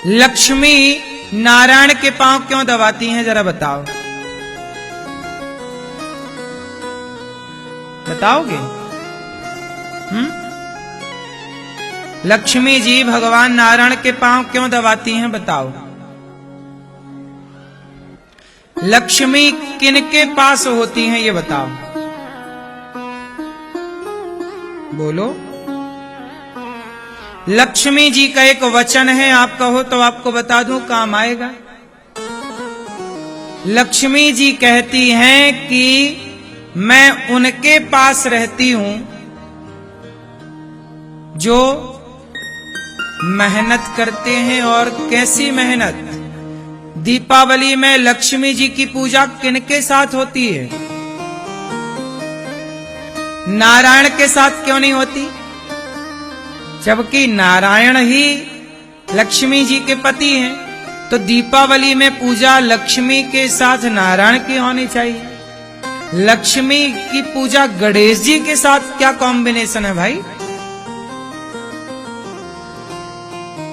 लक्ष्मी नारायण के पांव क्यों दबाती हैं, जरा बताओ, बताओगे? लक्ष्मी जी भगवान नारायण के पांव क्यों दबाती हैं, बताओ। लक्ष्मी किनके पास होती हैं, ये बताओ, बोलो। लक्ष्मी जी का एक वचन है, आप कहो तो आपको बता दूं, काम आएगा। लक्ष्मी जी कहती हैं कि मैं उनके पास रहती हूं जो मेहनत करते हैं। और कैसी मेहनत? दीपावली में लक्ष्मी जी की पूजा किनके साथ होती है? नारायण के साथ क्यों नहीं होती? जबकि नारायण ही लक्ष्मी जी के पति हैं। तो दीपावली में पूजा लक्ष्मी के साथ नारायण की होनी चाहिए। लक्ष्मी की पूजा गणेश जी के साथ क्या कॉम्बिनेशन है भाई?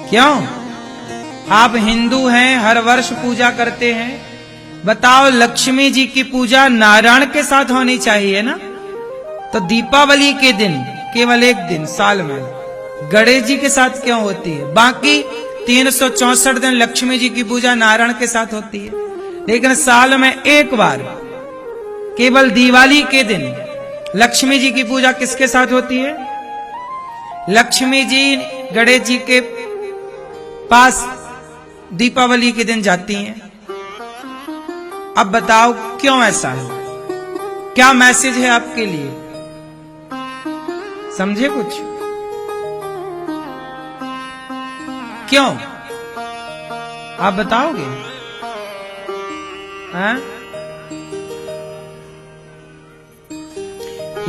क्यों? आप हिंदू हैं, हर वर्ष पूजा करते हैं, बताओ लक्ष्मी जी की पूजा नारायण के साथ होनी चाहिए ना। तो दीपावली के दिन केवल एक दिन साल में गणेश जी के साथ क्यों होती है? बाकी 364 दिन लक्ष्मी जी की पूजा नारायण के साथ होती है, लेकिन साल में एक बार केवल दिवाली के दिन लक्ष्मी जी की पूजा किसके साथ होती है? लक्ष्मी जी गणेश जी के पास दीपावली के दिन जाती हैं। अब बताओ क्यों ऐसा है? क्या मैसेज है आपके लिए? समझे कुछ? क्यों आप बताओगे? हाँ?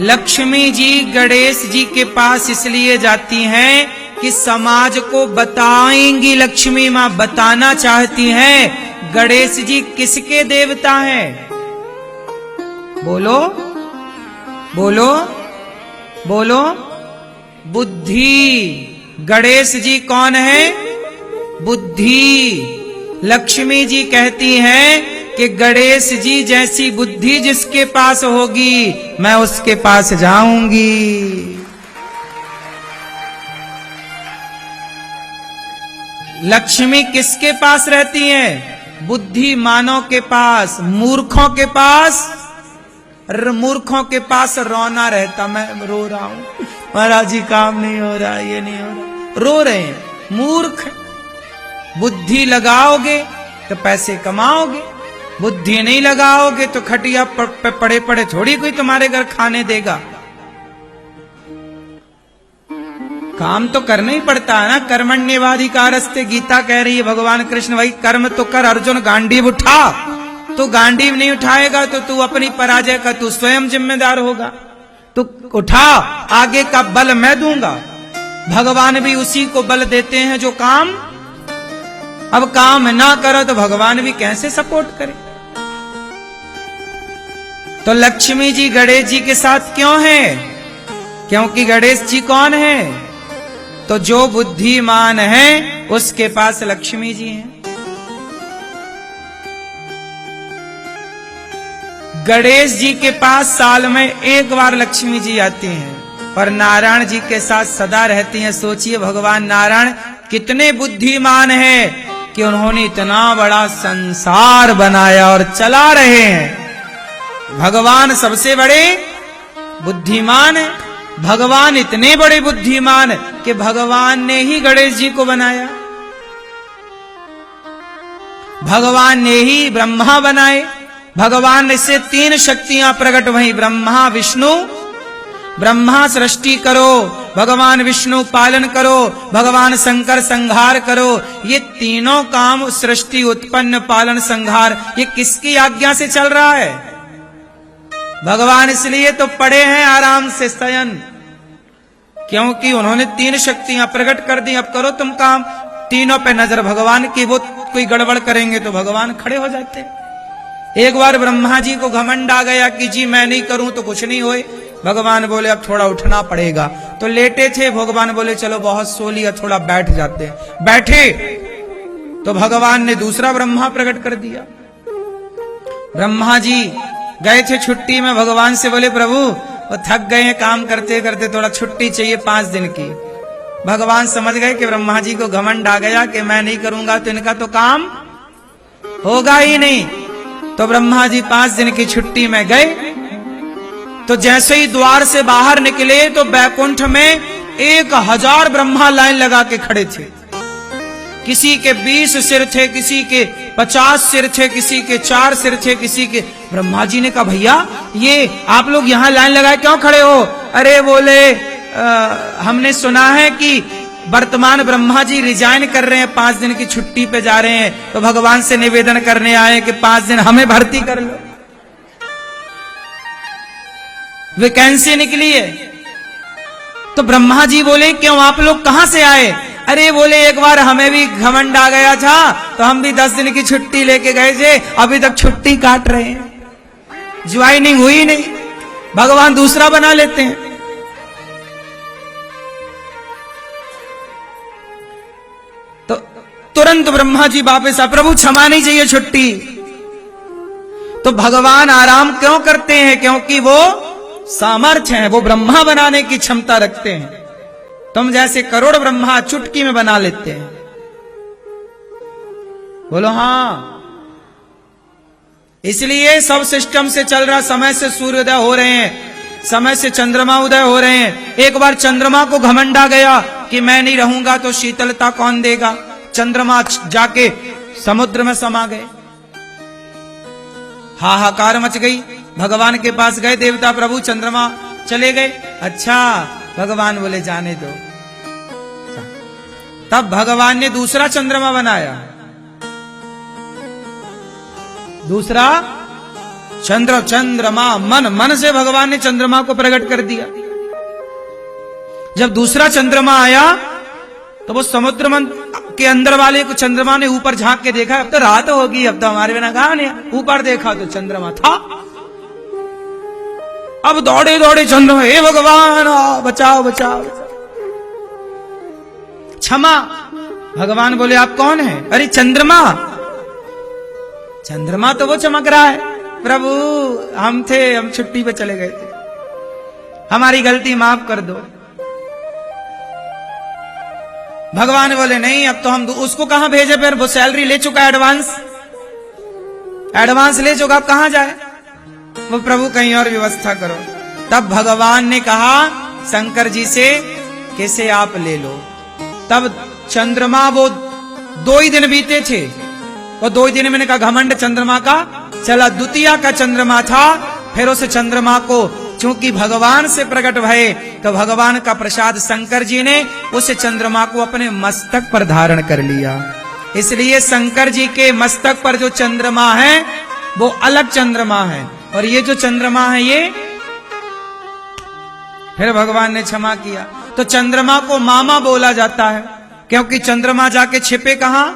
लक्ष्मी जी गणेश जी के पास इसलिए जाती हैं कि समाज को बताएंगी। लक्ष्मी मां बताना चाहती हैं गणेश जी किसके देवता हैं। बोलो बोलो बोलो। बुद्धि। गणेश जी कौन है? बुद्धि। लक्ष्मी जी कहती हैं कि गणेश जी जैसी बुद्धि जिसके पास होगी मैं उसके पास जाऊंगी। लक्ष्मी किसके पास रहती हैं? बुद्धिमानों के पास। मूर्खों के पास, मूर्खों के पास रोना रहता, मैं रो रहा हूं महाराज जी, काम नहीं हो रहा, ये नहीं हो रहा, रो रहे हैं। मूर्ख। बुद्धि लगाओगे तो पैसे कमाओगे, बुद्धि नहीं लगाओगे तो खटिया पड़े पड़े थोड़ी कोई तुम्हारे घर खाने देगा। काम तो करना ही पड़ता है ना। कर्मण्येवाधिकारस्ते गीता कह रही है भगवान कृष्ण, भाई कर्म तो कर। अर्जुन गांडीव उठा, तो गांडीव नहीं उठाएगा तो तू अपनी पराजय का तू स्वयं जिम्मेदार होगा। तो उठा, आगे का बल मैं दूंगा। भगवान भी उसी को बल देते हैं जो काम, अब काम ना करो तो भगवान भी कैसे सपोर्ट करे। तो लक्ष्मी जी गणेश जी के साथ क्यों है? क्योंकि गणेश जी कौन है? तो जो बुद्धिमान है उसके पास लक्ष्मी जी हैं। गणेश जी के पास साल में एक बार लक्ष्मी जी आती हैं और नारायण जी के साथ सदा रहती हैं। सोचिए भगवान नारायण कितने बुद्धिमान हैं कि उन्होंने इतना बड़ा संसार बनाया और चला रहे हैं। भगवान सबसे बड़े बुद्धिमान है। भगवान इतने बड़े बुद्धिमान कि भगवान ने ही गणेश जी को बनाया, भगवान ने ही ब्रह्मा बनाए। भगवान से 3 शक्तियां प्रकट हुई, ब्रह्मा विष्णु। ब्रह्मा सृष्टि करो, भगवान विष्णु पालन करो, भगवान शंकर संहार करो। ये तीनों काम, सृष्टि, उत्पन्न, पालन, संहार, ये किसकी आज्ञा से चल रहा है? भगवान इसलिए तो पड़े हैं आराम से शयन, क्योंकि उन्होंने 3 शक्तियां प्रकट कर दी। अब करो तुम काम। तीनों पे नजर भगवान की। वो कोई गड़बड़ करेंगे तो भगवान खड़े हो जाते हैं। एक बार ब्रह्मा जी को घमंड आ गया कि जी मैं नहीं करूं तो कुछ नहीं होए। भगवान बोले अब थोड़ा उठना पड़ेगा। तो लेटे थे, भगवान बोले चलो बहुत सो लिया, थोड़ा बैठ जाते हैं। बैठे तो भगवान ने दूसरा ब्रह्मा प्रकट कर दिया। ब्रह्मा जी गए थे छुट्टी में, भगवान से बोले प्रभु वो थक गए हैं काम करते करते, थोड़ा छुट्टी चाहिए 5 दिन की। भगवान समझ गए कि ब्रह्मा जी को घमंड आ गया कि मैं नहीं करूंगा तो इनका तो काम होगा ही नहीं। तो ब्रह्मा जी 5 दिन की छुट्टी में गए, तो जैसे ही द्वार से बाहर निकले तो बैकुंठ में 1000 ब्रह्मा लाइन लगा के खड़े थे। किसी के 20 सिर थे, किसी के 50 सिर थे, किसी के 4 सिर थे, किसी के। ब्रह्मा जी ने कहा भैया ये आप लोग यहां लाइन लगाए क्यों खड़े हो? अरे बोले हमने सुना है कि वर्तमान ब्रह्मा जी रिजाइन कर रहे हैं, 5 दिन की छुट्टी पे जा रहे हैं, तो भगवान से निवेदन करने आए कि 5 दिन हमें भर्ती कर लो, वैकेंसी निकली है। तो ब्रह्मा जी बोले क्यों आप लोग कहां से आए? अरे बोले एक बार हमें भी घमंड आ गया था तो हम भी 10 दिन की छुट्टी लेके गए थे, अभी तक छुट्टी काट रहे हैं, ज्वाइनिंग हुई नहीं, भगवान दूसरा बना लेते हैं। तो तुरंत ब्रह्मा जी वापस आ, प्रभु क्षमा नहीं चाहिए छुट्टी। तो भगवान आराम क्यों करते हैं? क्योंकि वो सामर्थ्य है, वो ब्रह्मा बनाने की क्षमता रखते हैं। तुम जैसे करोड़ ब्रह्मा चुटकी में बना लेते हैं। बोलो हाँ। इसलिए सब सिस्टम से चल रहा, समय से सूर्योदय हो रहे हैं, समय से चंद्रमा उदय हो रहे हैं। एक बार चंद्रमा को घमंड आ गया कि मैं नहीं रहूंगा तो शीतलता कौन देगा, चंद्रमा जाके समुद्र में समा गए, हाहाकार मच गई। भगवान के पास गए देवता, प्रभु चंद्रमा चले गए। अच्छा, भगवान बोले जाने दो। तब भगवान ने दूसरा चंद्रमा बनाया, दूसरा चंद्रमा मन से भगवान ने चंद्रमा को प्रकट कर दिया। जब दूसरा चंद्रमा आया तो वो समुद्र मन के अंदर वाले को चंद्रमा ने ऊपर झांक के देखा, अब तो रात होगी, अब तो हमारे बिना कहां नहीं। ऊपर देखा तो चंद्रमा था। अब दौड़े दौड़े चंद्रमा, हे भगवान बचाओ बचाओ, क्षमा। भगवान बोले आप कौन है? अरे चंद्रमा। चंद्रमा तो वो चमक रहा है। प्रभु हम थे, हम छुट्टी पे चले गए थे, हमारी गलती माफ कर दो। भगवान बोले नहीं, अब तो हम उसको कहां भेजे, फिर वो सैलरी ले चुका, एडवांस ले चुका, अब कहां जाए? वो प्रभु कहीं और व्यवस्था करो। तब भगवान ने कहा शंकर जी से कैसे आप ले लो। तब चंद्रमा, वो 2 ही दिन बीते थे, वो 2 ही दिन मैंने कहा घमंड चंद्रमा का चला। द्वितीय का चंद्रमा था, फिर उस चंद्रमा को चूंकि भगवान से प्रकट भये तो भगवान का प्रसाद शंकर जी ने उस चंद्रमा को अपने मस्तक पर धारण कर लिया। इसलिए शंकर जी के मस्तक पर जो चंद्रमा है वो अलग चंद्रमा है, और ये जो चंद्रमा है ये। फिर भगवान ने क्षमा किया। तो चंद्रमा को मामा बोला जाता है, क्योंकि चंद्रमा जाके छिपे कहां?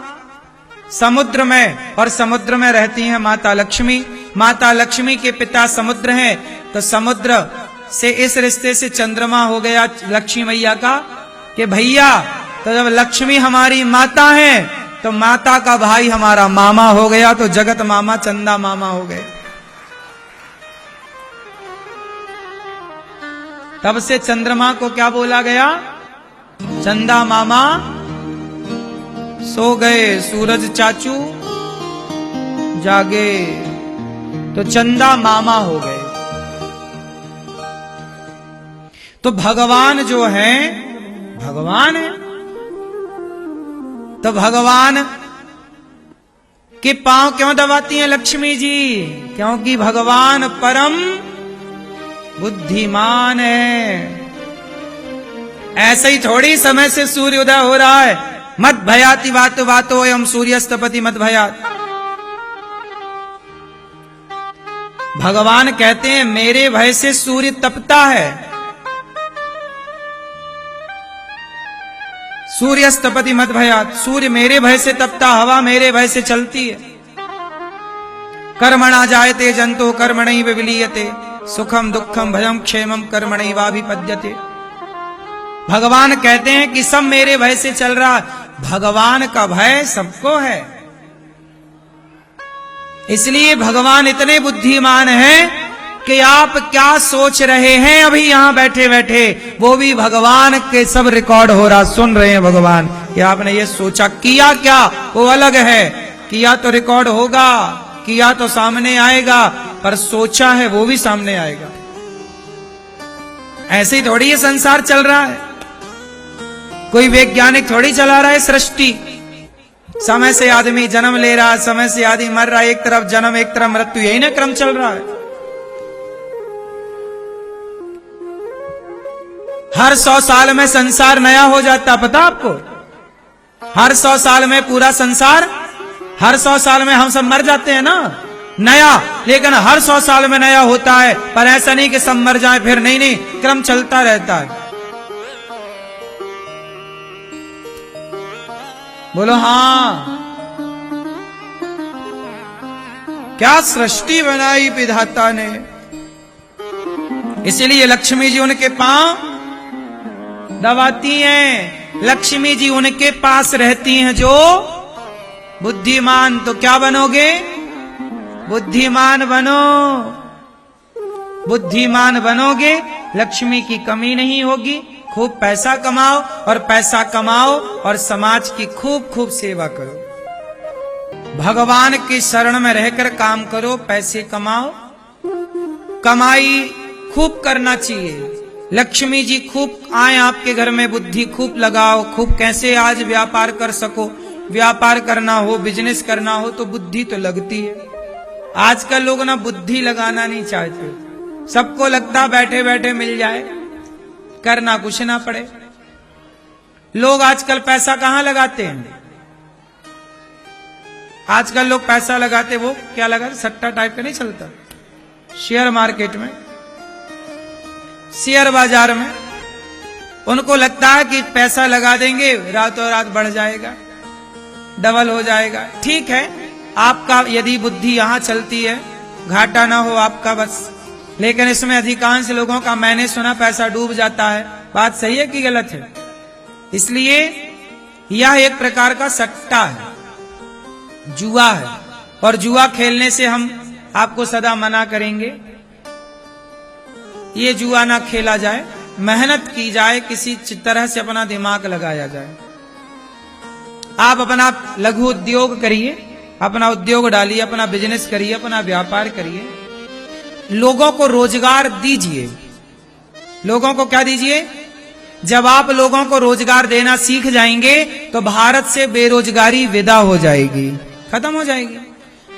समुद्र में, और समुद्र में रहती हैं माता लक्ष्मी। माता लक्ष्मी के पिता समुद्र हैं, तो समुद्र से इस रिश्ते से चंद्रमा हो गया लक्ष्मी मैया का कि भैया, तो जब लक्ष्मी हमारी माता है तो माता का भाई हमारा मामा हो गया, तो जगत मामा चंदा मामा हो गए। तब से चंद्रमा को क्या बोला गया? चंदा मामा सो गए, सूरज चाचू जागे, तो चंदा मामा हो गए। तो भगवान जो है, भगवान है, तो भगवान के पांव क्यों दबाती हैं लक्ष्मी जी? क्योंकि भगवान परम बुद्धिमान है। ऐसे ही थोड़ी समय से सूर्योदय हो रहा है। मत भयाति वातो वातो एवं सूर्यस्तपति मत भयात। भगवान कहते हैं मेरे भय से सूर्य तपता है। सूर्यस्तपति मत भयात, सूर्य मेरे भय से तपता, हवा मेरे भय से चलती है। कर्मणा जायते जंतो कर्मणैव विलीयते, सुखम दुखम भयम क्षेमम कर्मणैवाभिपद्यते। भगवान कहते हैं कि सब मेरे भय से चल रहा, भगवान का भय सबको है। इसलिए भगवान इतने बुद्धिमान हैं कि आप क्या सोच रहे हैं अभी यहां बैठे बैठे, वो भी भगवान के सब रिकॉर्ड हो रहा, सुन रहे हैं भगवान कि आपने ये सोचा। किया क्या वो अलग है, किया तो रिकॉर्ड होगा, किया तो सामने आएगा, पर सोचा है वो भी सामने आएगा। ऐसे ही थोड़ी ये संसार चल रहा है, कोई वैज्ञानिक थोड़ी चला रहा है सृष्टि। समय से आदमी जन्म ले रहा है, समय से आदमी मर रहा है, एक तरफ जन्म एक तरफ मृत्यु, यही ना क्रम चल रहा है। हर 100 साल में संसार नया हो जाता, पता आपको? हर 100 साल में पूरा संसार, हर 100 साल में हम सब मर जाते हैं ना, नया, लेकिन हर 100 साल में नया होता है। पर ऐसा नहीं कि सब मर जाए फिर, नहीं नहीं, क्रम चलता रहता है। बोलो हाँ। क्या सृष्टि बनाई विधाता ने। इसलिए लक्ष्मी जी उनके पांव दबाती हैं, लक्ष्मी जी उनके पास रहती हैं जो बुद्धिमान। तो क्या बनोगे? बुद्धिमान बनो। बुद्धिमान बनोगे, लक्ष्मी की कमी नहीं होगी। खूब पैसा कमाओ, और पैसा कमाओ और समाज की खूब खूब सेवा करो। भगवान की शरण में रहकर काम करो, पैसे कमाओ। कमाई खूब करना चाहिए। लक्ष्मी जी खूब आए आपके घर में, बुद्धि खूब लगाओ, खूब कैसे आज व्यापार कर सको। व्यापार करना हो, बिजनेस करना हो तो बुद्धि तो लगती है। आजकल लोग ना बुद्धि लगाना नहीं चाहते, सबको लगता बैठे बैठे मिल जाए, करना कुछ ना पड़े। लोग आजकल पैसा कहां लगाते हैं? आजकल लोग पैसा लगाते, वो क्या लगा, सट्टा टाइप का नहीं चलता, शेयर मार्केट में, शेयर बाजार में। उनको लगता है कि पैसा लगा देंगे रातों रात बढ़ जाएगा, डबल हो जाएगा। ठीक है, आपका यदि बुद्धि यहां चलती है, घाटा ना हो आपका बस। लेकिन इसमें अधिकांश लोगों का मैंने सुना पैसा डूब जाता है। बात सही है कि गलत है? इसलिए यह एक प्रकार का सट्टा है, जुआ है। और जुआ खेलने से हम आपको सदा मना करेंगे, ये जुआ ना खेला जाए, मेहनत की जाए, किसी तरह से अपना दिमाग लगाया जाए। आप अपना लघु उद्योग करिए, अपना उद्योग डालिए, अपना बिजनेस करिए, अपना व्यापार करिए, लोगों को रोजगार दीजिए। लोगों को क्या दीजिए? जब आप लोगों को रोजगार देना सीख जाएंगे तो भारत से बेरोजगारी विदा हो जाएगी, खत्म हो जाएगी।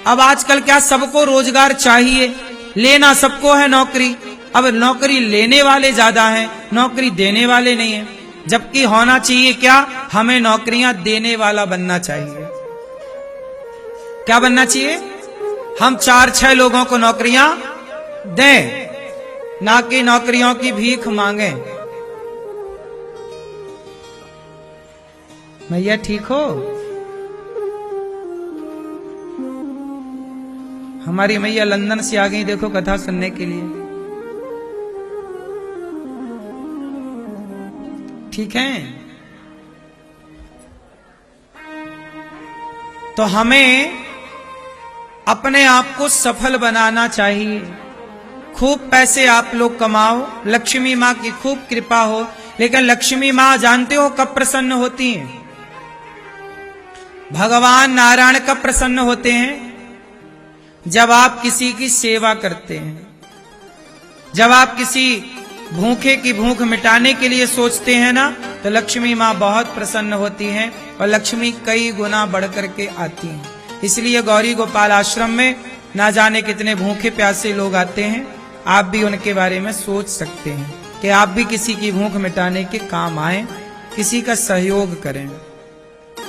अब आजकल क्या सबको रोजगार चाहिए, लेना सबको है नौकरी। अब नौकरी लेने वाले ज्यादा हैं, नौकरी देने वाले नहीं है। जबकि होना चाहिए क्या, हमें नौकरियां देने वाला बनना चाहिए। क्या बनना चाहिए? हम 4-6 लोगों को नौकरियां दें, ना कि नौकरियों की भीख मांगे। भैया ठीक हो? हमारी मैया लंदन से आ गई, देखो कथा सुनने के लिए। ठीक है, तो हमें अपने आप को सफल बनाना चाहिए। खूब पैसे आप लोग कमाओ, लक्ष्मी माँ की खूब कृपा हो। लेकिन लक्ष्मी माँ जानते हो कब प्रसन्न होती हैं? भगवान नारायण कब प्रसन्न होते हैं? जब आप किसी की सेवा करते हैं, जब आप किसी भूखे की भूख मिटाने के लिए सोचते हैं ना, तो लक्ष्मी माँ बहुत प्रसन्न होती हैं और लक्ष्मी कई गुना बढ़ करके आती हैं। इसलिए गौरी गोपाल आश्रम में ना जाने कितने भूखे प्यासे लोग आते हैं। आप भी उनके बारे में सोच सकते हैं कि आप भी किसी की भूख मिटाने के काम आए, किसी का सहयोग करें।